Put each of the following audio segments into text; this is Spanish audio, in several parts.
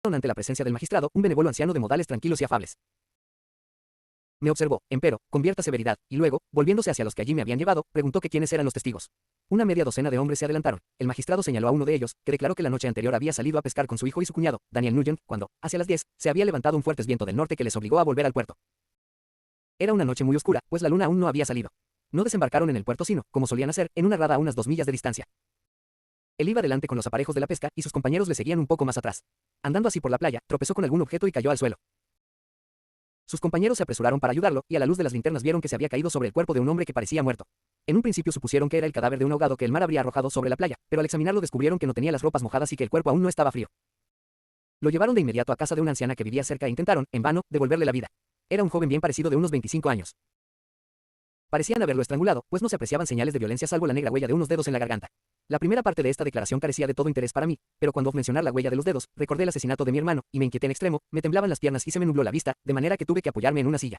quedaron ante la presencia del magistrado, un benévolo anciano de modales tranquilos y afables. Me observó, empero, con cierta severidad, y luego, volviéndose hacia los que allí me habían llevado, preguntó que quiénes eran los testigos. Una media docena de hombres se adelantaron. El magistrado señaló a uno de ellos, que declaró que la noche anterior había salido a pescar con su hijo y su cuñado, Daniel Nugent, cuando, hacia las 10, se había levantado un fuerte viento del norte que les obligó a volver al puerto. Era una noche muy oscura, pues la luna aún no había salido. No desembarcaron en el puerto sino, como solían hacer, en una rada a unas 2 millas de distancia. Él iba delante con los aparejos de la pesca, y sus compañeros le seguían un poco más atrás. Andando así por la playa, tropezó con algún objeto y cayó al suelo. Sus compañeros se apresuraron para ayudarlo, y a la luz de las linternas vieron que se había caído sobre el cuerpo de un hombre que parecía muerto. En un principio supusieron que era el cadáver de un ahogado que el mar habría arrojado sobre la playa, pero al examinarlo descubrieron que no tenía las ropas mojadas y que el cuerpo aún no estaba frío. Lo llevaron de inmediato a casa de una anciana que vivía cerca e intentaron, en vano, devolverle la vida. Era un joven bien parecido de unos 25 años. Parecían haberlo estrangulado, pues no se apreciaban señales de violencia salvo la negra huella de unos dedos en la garganta. La primera parte de esta declaración carecía de todo interés para mí, pero cuando mencionar la huella de los dedos, recordé el asesinato de mi hermano, y me inquieté en extremo, me temblaban las piernas y se me nubló la vista, de manera que tuve que apoyarme en una silla.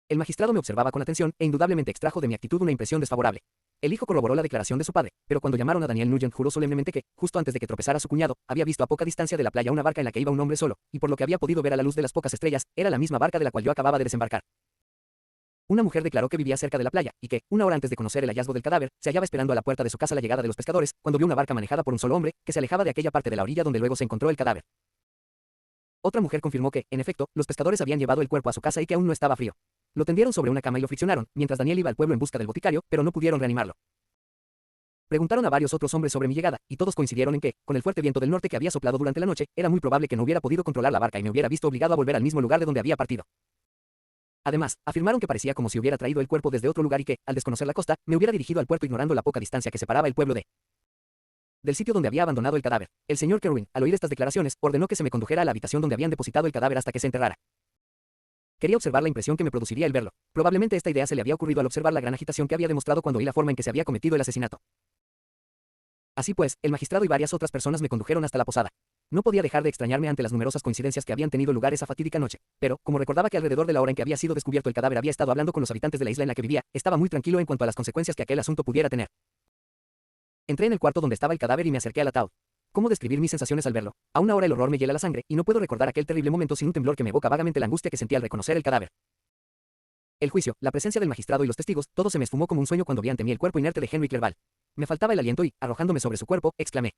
El magistrado me observaba con atención, e indudablemente extrajo de mi actitud una impresión desfavorable. El hijo corroboró la declaración de su padre, pero cuando llamaron a Daniel Nugent juró solemnemente que, justo antes de que tropezara su cuñado, había visto a poca distancia de la playa una barca en la que iba un hombre solo, y por lo que había podido ver a la luz de las pocas estrellas, era la misma barca de la cual yo acababa de desembarcar. Una mujer declaró que vivía cerca de la playa, y que, una hora antes de conocer el hallazgo del cadáver, se hallaba esperando a la puerta de su casa la llegada de los pescadores, cuando vio una barca manejada por un solo hombre, que se alejaba de aquella parte de la orilla donde luego se encontró el cadáver. Otra mujer confirmó que, en efecto, los pescadores habían llevado el cuerpo a su casa y que aún no estaba frío. Lo tendieron sobre una cama y lo friccionaron, mientras Daniel iba al pueblo en busca del boticario, pero no pudieron reanimarlo. Preguntaron a varios otros hombres sobre mi llegada, y todos coincidieron en que, con el fuerte viento del norte que había soplado durante la noche, era muy probable que no hubiera podido controlar la barca y me hubiera visto obligado a volver al mismo lugar de donde había partido. Además, afirmaron que parecía como si hubiera traído el cuerpo desde otro lugar y que, al desconocer la costa, me hubiera dirigido al puerto ignorando la poca distancia que separaba el pueblo del sitio donde había abandonado el cadáver. El señor Kerwin, al oír estas declaraciones, ordenó que se me condujera a la habitación donde habían depositado el cadáver hasta que se enterrara. Quería observar la impresión que me produciría el verlo. Probablemente esta idea se le había ocurrido al observar la gran agitación que había demostrado cuando oí la forma en que se había cometido el asesinato. Así pues, el magistrado y varias otras personas me condujeron hasta la posada. No podía dejar de extrañarme ante las numerosas coincidencias que habían tenido lugar esa fatídica noche, pero, como recordaba que alrededor de la hora en que había sido descubierto el cadáver había estado hablando con los habitantes de la isla en la que vivía, estaba muy tranquilo en cuanto a las consecuencias que aquel asunto pudiera tener. Entré en el cuarto donde estaba el cadáver y me acerqué al ataúd. ¿Cómo describir mis sensaciones al verlo? Aún ahora el horror me hiela la sangre, y no puedo recordar aquel terrible momento sin un temblor que me evoca vagamente la angustia que sentí al reconocer el cadáver. El juicio, la presencia del magistrado y los testigos, todo se me esfumó como un sueño cuando vi ante mí el cuerpo inerte de Henry Clerval. Me faltaba el aliento y, arrojándome sobre su cuerpo, exclamé: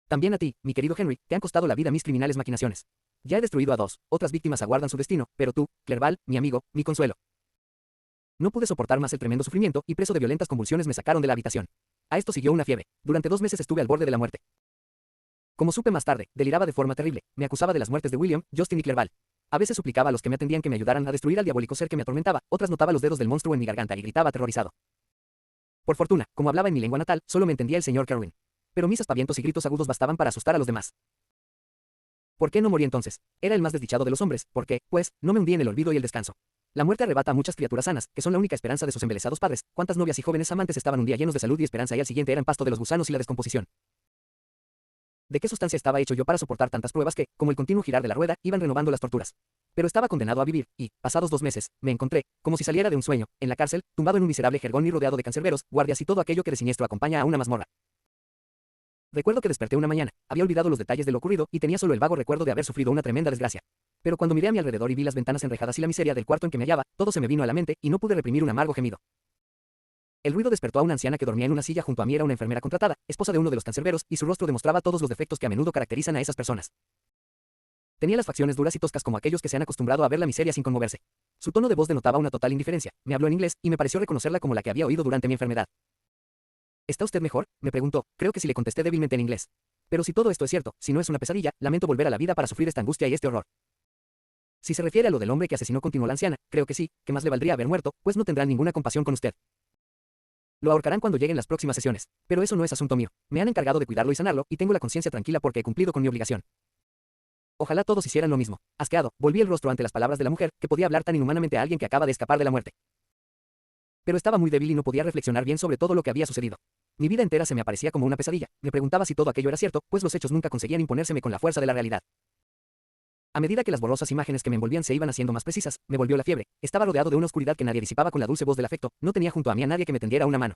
también a ti, mi querido Henry, te han costado la vida mis criminales maquinaciones. Ya he destruido a 2, otras víctimas aguardan su destino, pero tú, Clerval, mi amigo, mi consuelo. No pude soportar más el tremendo sufrimiento, y preso de violentas convulsiones me sacaron de la habitación. A esto siguió una fiebre. Durante 2 meses estuve al borde de la muerte. Como supe más tarde, deliraba de forma terrible, me acusaba de las muertes de William, Justin y Clerval. A veces suplicaba a los que me atendían que me ayudaran a destruir al diabólico ser que me atormentaba, otras notaba los dedos del monstruo en mi garganta y gritaba aterrorizado. Por fortuna, como hablaba en mi lengua natal, solo me entendía el señor Kerwin. Pero mis aspavientos y gritos agudos bastaban para asustar a los demás. ¿Por qué no morí entonces? Era el más desdichado de los hombres, porque, pues, no me hundí en el olvido y el descanso. La muerte arrebata a muchas criaturas sanas, que son la única esperanza de sus embelesados padres. Cuántas novias y jóvenes amantes estaban un día llenos de salud y esperanza y al siguiente eran pasto de los gusanos y la descomposición. ¿De qué sustancia estaba hecho yo para soportar tantas pruebas que, como el continuo girar de la rueda, iban renovando las torturas? Pero estaba condenado a vivir, y, pasados 2 meses, me encontré, como si saliera de un sueño, en la cárcel, tumbado en un miserable jergón y rodeado de cancerberos, guardias y todo aquello que de siniestro acompaña a una mazmorra. Recuerdo que desperté una mañana, había olvidado los detalles de lo ocurrido y tenía solo el vago recuerdo de haber sufrido una tremenda desgracia. Pero cuando miré a mi alrededor y vi las ventanas enrejadas y la miseria del cuarto en que me hallaba, todo se me vino a la mente y no pude reprimir un amargo gemido. El ruido despertó a una anciana que dormía en una silla junto a mí. Era una enfermera contratada, esposa de uno de los cancerberos, y su rostro demostraba todos los defectos que a menudo caracterizan a esas personas. Tenía las facciones duras y toscas como aquellos que se han acostumbrado a ver la miseria sin conmoverse. Su tono de voz denotaba una total indiferencia. Me habló en inglés, y me pareció reconocerla como la que había oído durante mi enfermedad. ¿Está usted mejor?, me preguntó. Creo que sí, le contesté débilmente en inglés. Pero si todo esto es cierto, si no es una pesadilla, lamento volver a la vida para sufrir esta angustia y este horror. Si se refiere a lo del hombre que asesinó, continuó la anciana, creo que sí, que más le valdría haber muerto, pues no tendrán ninguna compasión con usted. Lo ahorcarán cuando lleguen las próximas sesiones. Pero eso no es asunto mío. Me han encargado de cuidarlo y sanarlo, y tengo la conciencia tranquila porque he cumplido con mi obligación. Ojalá todos hicieran lo mismo. Asqueado, volví el rostro ante las palabras de la mujer, que podía hablar tan inhumanamente a alguien que acaba de escapar de la muerte. Pero estaba muy débil y no podía reflexionar bien sobre todo lo que había sucedido. Mi vida entera se me aparecía como una pesadilla. Me preguntaba si todo aquello era cierto, pues los hechos nunca conseguían imponérseme con la fuerza de la realidad. A medida que las borrosas imágenes que me envolvían se iban haciendo más precisas, me volvió la fiebre. Estaba rodeado de una oscuridad que nadie disipaba con la dulce voz del afecto. No tenía junto a mí a nadie que me tendiera una mano.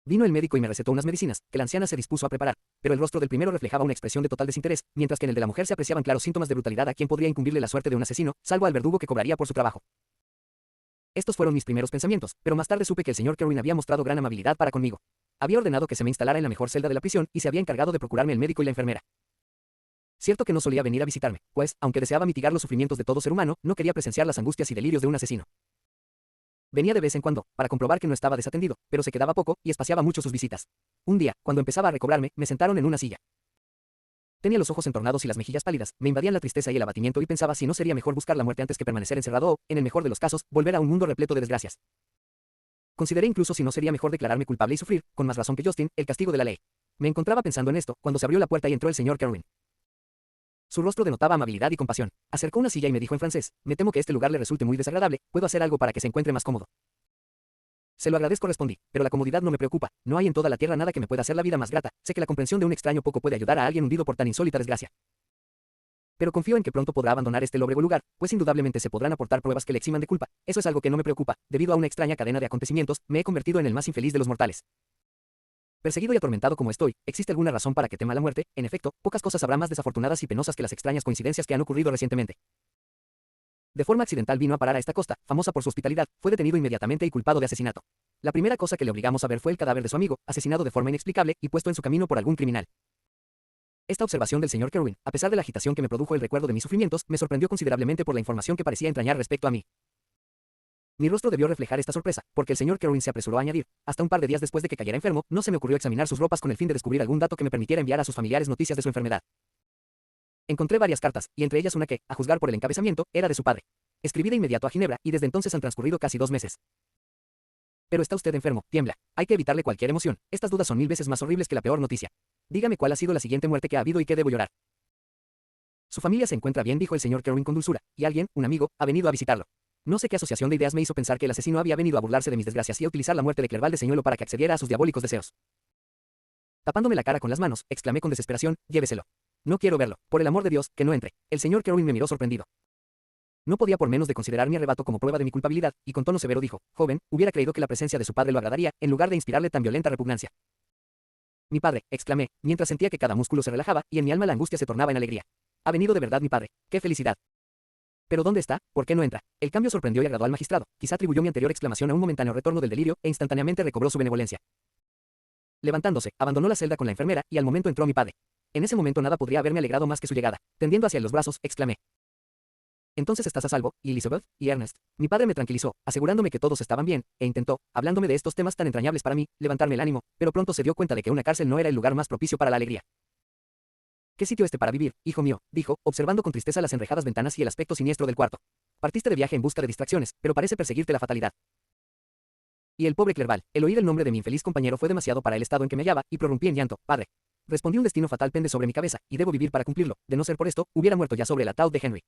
Vino el médico y me recetó unas medicinas, que la anciana se dispuso a preparar, pero el rostro del primero reflejaba una expresión de total desinterés, mientras que en el de la mujer se apreciaban claros síntomas de brutalidad a quien podría incumbirle la suerte de un asesino, salvo al verdugo que cobraría por su trabajo. Estos fueron mis primeros pensamientos, pero más tarde supe que el señor Kerwin había mostrado gran amabilidad para conmigo. Había ordenado que se me instalara en la mejor celda de la prisión y se había encargado de procurarme el médico y la enfermera. Cierto que no solía venir a visitarme, pues, aunque deseaba mitigar los sufrimientos de todo ser humano, no quería presenciar las angustias y delirios de un asesino. Venía de vez en cuando, para comprobar que no estaba desatendido, pero se quedaba poco y espaciaba mucho sus visitas. Un día, cuando empezaba a recobrarme, me sentaron en una silla. Tenía los ojos entornados y las mejillas pálidas, me invadían la tristeza y el abatimiento y pensaba si no sería mejor buscar la muerte antes que permanecer encerrado o, en el mejor de los casos, volver a un mundo repleto de desgracias. Consideré incluso si no sería mejor declararme culpable y sufrir, con más razón que Justin, el castigo de la ley. Me encontraba pensando en esto, cuando se abrió la puerta y entró el señor Kerwin. Su rostro denotaba amabilidad y compasión. Acercó una silla y me dijo en francés: me temo que este lugar le resulte muy desagradable, ¿puedo hacer algo para que se encuentre más cómodo? Se lo agradezco, respondí, pero la comodidad no me preocupa, no hay en toda la tierra nada que me pueda hacer la vida más grata, sé que la comprensión de un extraño poco puede ayudar a alguien hundido por tan insólita desgracia. Pero confío en que pronto podrá abandonar este lóbrego lugar, pues indudablemente se podrán aportar pruebas que le eximan de culpa, eso es algo que no me preocupa, debido a una extraña cadena de acontecimientos, me he convertido en el más infeliz de los mortales. Perseguido y atormentado como estoy, ¿existe alguna razón para que tema la muerte? En efecto, pocas cosas habrá más desafortunadas y penosas que las extrañas coincidencias que han ocurrido recientemente. De forma accidental vino a parar a esta costa, famosa por su hospitalidad, fue detenido inmediatamente y culpado de asesinato. La primera cosa que le obligamos a ver fue el cadáver de su amigo, asesinado de forma inexplicable y puesto en su camino por algún criminal. Esta observación del señor Kerwin, a pesar de la agitación que me produjo el recuerdo de mis sufrimientos, me sorprendió considerablemente por la información que parecía entrañar respecto a mí. Mi rostro debió reflejar esta sorpresa, porque el señor Kerwin se apresuró a añadir: hasta un par de días después de que cayera enfermo, no se me ocurrió examinar sus ropas con el fin de descubrir algún dato que me permitiera enviar a sus familiares noticias de su enfermedad. Encontré varias cartas, y entre ellas una que, a juzgar por el encabezamiento, era de su padre. Escribí de inmediato a Ginebra, y desde entonces han transcurrido casi 2 meses. Pero está usted enfermo, tiembla. Hay que evitarle cualquier emoción. Estas dudas son 1000 veces más horribles que la peor noticia. Dígame cuál ha sido la siguiente muerte que ha habido y qué debo llorar. Su familia se encuentra bien, dijo el señor Kerwin con dulzura, y alguien, un amigo, ha venido a visitarlo. No sé qué asociación de ideas me hizo pensar que el asesino había venido a burlarse de mis desgracias y a utilizar la muerte de Clerval de señuelo para que accediera a sus diabólicos deseos. Tapándome la cara con las manos, exclamé con desesperación: lléveselo. No quiero verlo, por el amor de Dios, que no entre. El señor Kerwin me miró sorprendido. No podía por menos de considerar mi arrebato como prueba de mi culpabilidad, y con tono severo dijo: joven, hubiera creído que la presencia de su padre lo agradaría, en lugar de inspirarle tan violenta repugnancia. Mi padre, exclamé, mientras sentía que cada músculo se relajaba, y en mi alma la angustia se tornaba en alegría. Ha venido de verdad mi padre. ¡Qué felicidad! ¿Pero dónde está? ¿Por qué no entra? El cambio sorprendió y agradó al magistrado. Quizá atribuyó mi anterior exclamación a un momentáneo retorno del delirio, e instantáneamente recobró su benevolencia. Levantándose, abandonó la celda con la enfermera, y al momento entró mi padre. En ese momento nada podría haberme alegrado más que su llegada. Tendiendo hacia los brazos, exclamé: entonces estás a salvo, y Elizabeth, y Ernest. Mi padre me tranquilizó, asegurándome que todos estaban bien, e intentó, hablándome de estos temas tan entrañables para mí, levantarme el ánimo, pero pronto se dio cuenta de que una cárcel no era el lugar más propicio para la alegría. ¿Qué sitio este para vivir, hijo mío?, dijo, observando con tristeza las enrejadas ventanas y el aspecto siniestro del cuarto. Partiste de viaje en busca de distracciones, pero parece perseguirte la fatalidad. Y el pobre Clerval, el oír el nombre de mi infeliz compañero fue demasiado para el estado en que me hallaba, y prorrumpí en llanto. Padre. Respondí: un destino fatal pende sobre mi cabeza, y debo vivir para cumplirlo. De no ser por esto, hubiera muerto ya sobre el ataúd de Henry.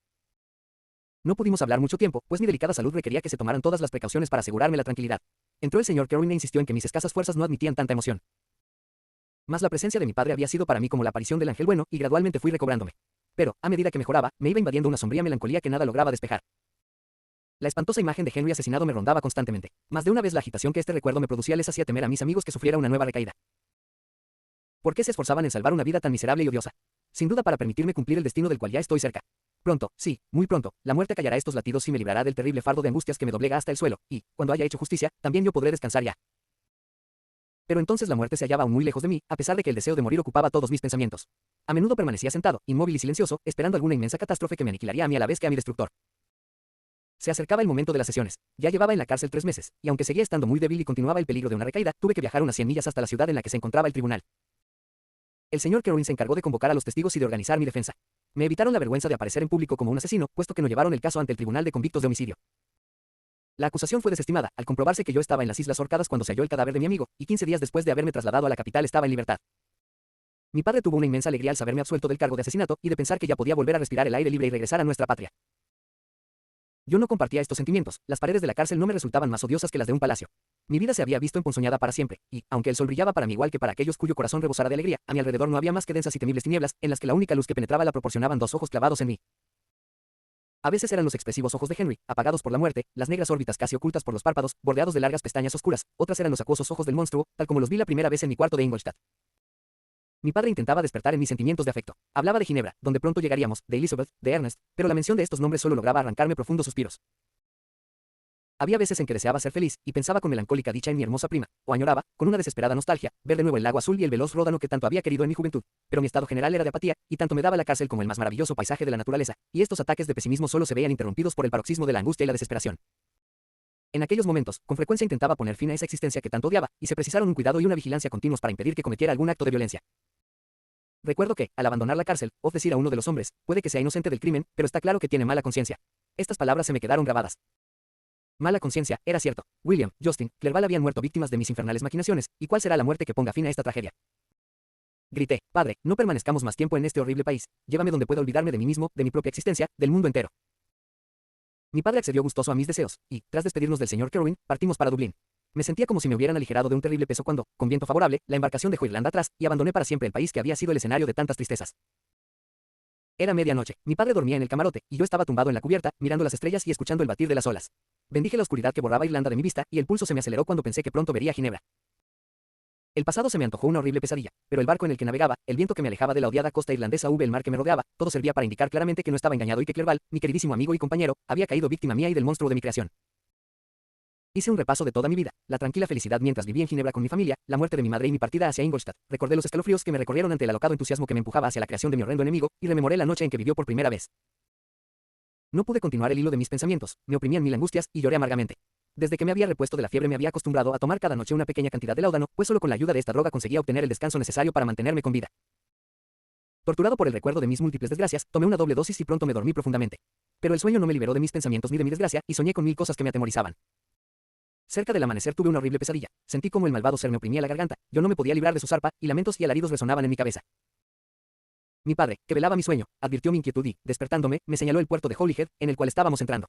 No pudimos hablar mucho tiempo, pues mi delicada salud requería que se tomaran todas las precauciones para asegurarme la tranquilidad. Entró el señor Kerwin e insistió en que mis escasas fuerzas no admitían tanta emoción. Mas la presencia de mi padre había sido para mí como la aparición del ángel bueno, y gradualmente fui recobrándome. Pero, a medida que mejoraba, me iba invadiendo una sombría melancolía que nada lograba despejar. La espantosa imagen de Henry asesinado me rondaba constantemente. Más de una vez la agitación que este recuerdo me producía les hacía temer a mis amigos que sufriera una nueva recaída. ¿Por qué se esforzaban en salvar una vida tan miserable y odiosa? Sin duda para permitirme cumplir el destino del cual ya estoy cerca. Pronto, sí, muy pronto, la muerte callará estos latidos y me librará del terrible fardo de angustias que me doblega hasta el suelo, y, cuando haya hecho justicia, también yo podré descansar ya. Pero entonces la muerte se hallaba aún muy lejos de mí, a pesar de que el deseo de morir ocupaba todos mis pensamientos. A menudo permanecía sentado, inmóvil y silencioso, esperando alguna inmensa catástrofe que me aniquilaría a mí a la vez que a mi destructor. Se acercaba el momento de las sesiones. Ya llevaba en la cárcel 3 meses, y aunque seguía estando muy débil y continuaba el peligro de una recaída, tuve que viajar unas 100 millas hasta la ciudad en la que se encontraba el tribunal. El señor Kerwin se encargó de convocar a los testigos y de organizar mi defensa. Me evitaron la vergüenza de aparecer en público como un asesino, puesto que no llevaron el caso ante el tribunal de convictos de homicidio. La acusación fue desestimada, al comprobarse que yo estaba en las Islas Orcadas cuando se halló el cadáver de mi amigo, y 15 días después de haberme trasladado a la capital estaba en libertad. Mi padre tuvo una inmensa alegría al saberme absuelto del cargo de asesinato, y de pensar que ya podía volver a respirar el aire libre y regresar a nuestra patria. Yo no compartía estos sentimientos, las paredes de la cárcel no me resultaban más odiosas que las de un palacio. Mi vida se había visto emponzoñada para siempre, y, aunque el sol brillaba para mí igual que para aquellos cuyo corazón rebosara de alegría, a mi alrededor no había más que densas y temibles tinieblas, en las que la única luz que penetraba la proporcionaban 2 ojos clavados en mí. A veces eran los expresivos ojos de Henry, apagados por la muerte, las negras órbitas casi ocultas por los párpados, bordeados de largas pestañas oscuras, otras eran los acuosos ojos del monstruo, tal como los vi la primera vez en mi cuarto de Ingolstadt. Mi padre intentaba despertar en mis sentimientos de afecto. Hablaba de Ginebra, donde pronto llegaríamos, de Elizabeth, de Ernest, pero la mención de estos nombres solo lograba arrancarme profundos suspiros. Había veces en que deseaba ser feliz, y pensaba con melancólica dicha en mi hermosa prima, o añoraba, con una desesperada nostalgia, ver de nuevo el lago azul y el veloz ródano que tanto había querido en mi juventud, pero mi estado general era de apatía, y tanto me daba la cárcel como el más maravilloso paisaje de la naturaleza, y estos ataques de pesimismo solo se veían interrumpidos por el paroxismo de la angustia y la desesperación. En aquellos momentos, con frecuencia intentaba poner fin a esa existencia que tanto odiaba, y se precisaron un cuidado y una vigilancia continuos para impedir que cometiera algún acto de violencia. Recuerdo que, al abandonar la cárcel, oí decir a uno de los hombres, puede que sea inocente del crimen, pero está claro que tiene mala conciencia. Estas palabras se me quedaron grabadas. Mala conciencia, era cierto. William, Justin, Clerval habían muerto víctimas de mis infernales maquinaciones, ¿y cuál será la muerte que ponga fin a esta tragedia? Grité, padre, no permanezcamos más tiempo en este horrible país, llévame donde pueda olvidarme de mí mismo, de mi propia existencia, del mundo entero. Mi padre accedió gustoso a mis deseos, y, tras despedirnos del señor Kerwin, partimos para Dublín. Me sentía como si me hubieran aligerado de un terrible peso cuando, con viento favorable, la embarcación dejó Irlanda atrás, y abandoné para siempre el país que había sido el escenario de tantas tristezas. Era medianoche, mi padre dormía en el camarote, y yo estaba tumbado en la cubierta, mirando las estrellas y escuchando el batir de las olas. Bendije la oscuridad que borraba Irlanda de mi vista, y el pulso se me aceleró cuando pensé que pronto vería Ginebra. El pasado se me antojó una horrible pesadilla, pero el barco en el que navegaba, el viento que me alejaba de la odiada costa irlandesa, el mar que me rodeaba, todo servía para indicar claramente que no estaba engañado y que Clerval, mi queridísimo amigo y compañero, había caído víctima mía y del monstruo de mi creación. Hice un repaso de toda mi vida, la tranquila felicidad mientras vivía en Ginebra con mi familia, la muerte de mi madre y mi partida hacia Ingolstadt. Recordé los escalofríos que me recorrieron ante el alocado entusiasmo que me empujaba hacia la creación de mi horrendo enemigo, y rememoré la noche en que vivió por primera vez. No pude continuar el hilo de mis pensamientos, me oprimían mil angustias, y lloré amargamente. Desde que me había repuesto de la fiebre me había acostumbrado a tomar cada noche una pequeña cantidad de láudano, pues solo con la ayuda de esta droga conseguía obtener el descanso necesario para mantenerme con vida. Torturado por el recuerdo de mis múltiples desgracias, tomé una doble dosis y pronto me dormí profundamente. Pero el sueño no me liberó de mis pensamientos ni de mi desgracia, y soñé con mil cosas que me atemorizaban. Cerca del amanecer tuve una horrible pesadilla. Sentí como el malvado ser me oprimía la garganta, yo no me podía librar de su zarpa, y lamentos y alaridos resonaban en mi cabeza. Mi padre, que velaba mi sueño, advirtió mi inquietud y, despertándome, me señaló el puerto de Holyhead, en el cual estábamos entrando.